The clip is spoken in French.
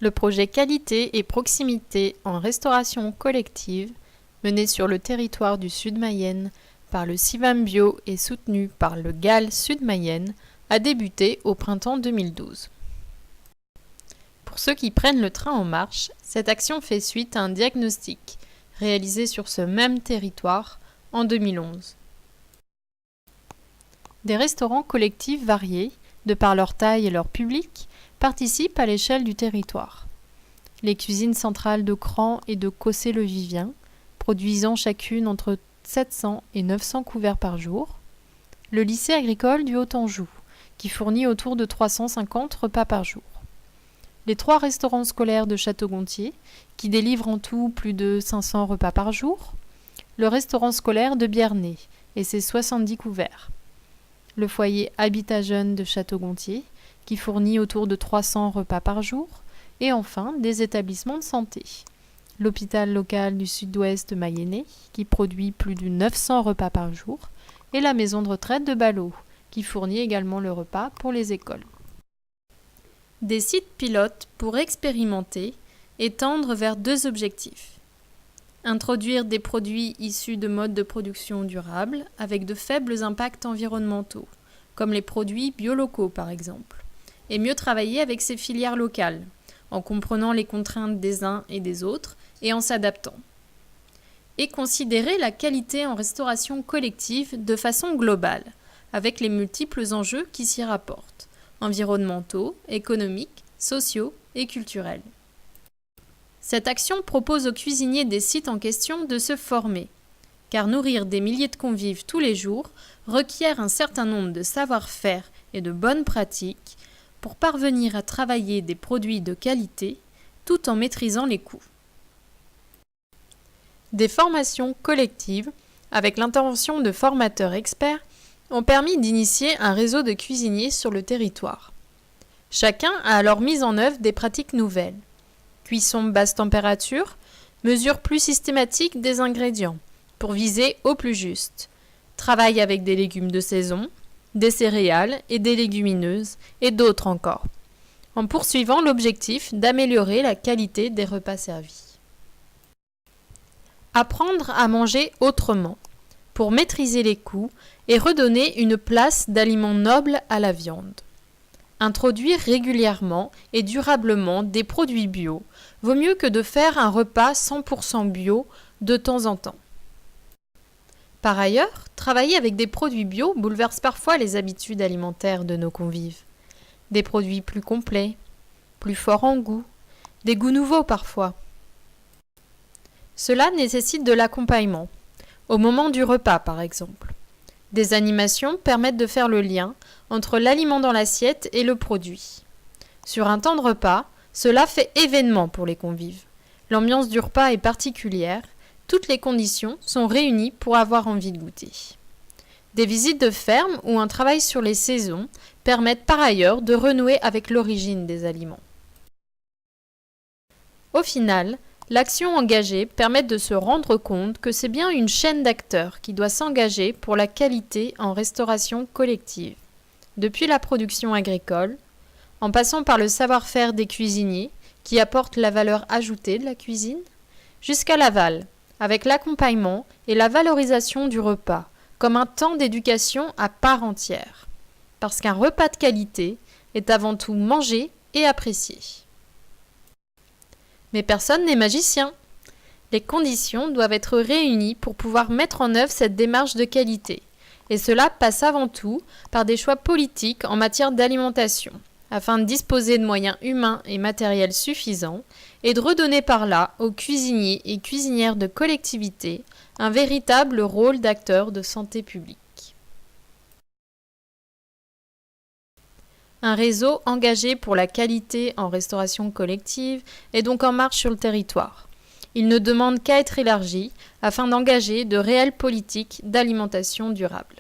Le projet Qualité et Proximité en restauration collective, mené sur le territoire du Sud-Mayenne par le CIVAM Bio et soutenu par le GAL Sud-Mayenne, a débuté au printemps 2012. Pour ceux qui prennent le train en marche, cette action fait suite à un diagnostic réalisé sur ce même territoire en 2011. Des restaurants collectifs variés, de par leur taille et leur public, participent à l'échelle du territoire. Les cuisines centrales de Cran et de Cossé-le-Vivien, produisant chacune entre 700 et 900 couverts par jour. Le lycée agricole du Haut-Anjou, qui fournit autour de 350 repas par jour. Les 3 restaurants scolaires de Château-Gontier, qui délivrent en tout plus de 500 repas par jour. Le restaurant scolaire de Biernay et ses 70 couverts. Le foyer Habitat Jeune de Château-Gontier, qui fournit autour de 300 repas par jour. Et enfin, des établissements de santé. L'hôpital local du sud-ouest mayennais, qui produit plus de 900 repas par jour, et la maison de retraite de Ballot, qui fournit également le repas pour les écoles. Des sites pilotes pour expérimenter et tendre vers 2 objectifs. Introduire des produits issus de modes de production durables avec de faibles impacts environnementaux, comme les produits biolocaux par exemple, et mieux travailler avec ces filières locales, en comprenant les contraintes des uns et des autres et en s'adaptant. Et considérer la qualité en restauration collective de façon globale, avec les multiples enjeux qui s'y rapportent, environnementaux, économiques, sociaux et culturels. Cette action propose aux cuisiniers des sites en question de se former, car nourrir des milliers de convives tous les jours requiert un certain nombre de savoir-faire et de bonnes pratiques pour parvenir à travailler des produits de qualité tout en maîtrisant les coûts. Des formations collectives, avec l'intervention de formateurs experts, ont permis d'initier un réseau de cuisiniers sur le territoire. Chacun a alors mis en œuvre des pratiques nouvelles. Cuisson basse température, mesure plus systématique des ingrédients, pour viser au plus juste. Travail avec des légumes de saison, des céréales et des légumineuses, et d'autres encore, en poursuivant l'objectif d'améliorer la qualité des repas servis. Apprendre à manger autrement, pour maîtriser les coûts et redonner une place d'aliments nobles à la viande. Introduire régulièrement et durablement des produits bio vaut mieux que de faire un repas 100% bio de temps en temps. Par ailleurs, travailler avec des produits bio bouleverse parfois les habitudes alimentaires de nos convives. Des produits plus complets, plus forts en goût, des goûts nouveaux parfois. Cela nécessite de l'accompagnement, au moment du repas par exemple. Des animations permettent de faire le lien entre l'aliment dans l'assiette et le produit. Sur un temps de repas, cela fait événement pour les convives. L'ambiance du repas est particulière, toutes les conditions sont réunies pour avoir envie de goûter. Des visites de ferme ou un travail sur les saisons permettent par ailleurs de renouer avec l'origine des aliments. Au final, l'action engagée permet de se rendre compte que c'est bien une chaîne d'acteurs qui doit s'engager pour la qualité en restauration collective. Depuis la production agricole, en passant par le savoir-faire des cuisiniers qui apportent la valeur ajoutée de la cuisine, jusqu'à l'aval, avec l'accompagnement et la valorisation du repas, comme un temps d'éducation à part entière. Parce qu'un repas de qualité est avant tout mangé et apprécié. Mais personne n'est magicien. Les conditions doivent être réunies pour pouvoir mettre en œuvre cette démarche de qualité. Et cela passe avant tout par des choix politiques en matière d'alimentation, afin de disposer de moyens humains et matériels suffisants et de redonner par là aux cuisiniers et cuisinières de collectivités un véritable rôle d'acteurs de santé publique. Un réseau engagé pour la qualité en restauration collective est donc en marche sur le territoire. Il ne demande qu'à être élargi afin d'engager de réelles politiques d'alimentation durable.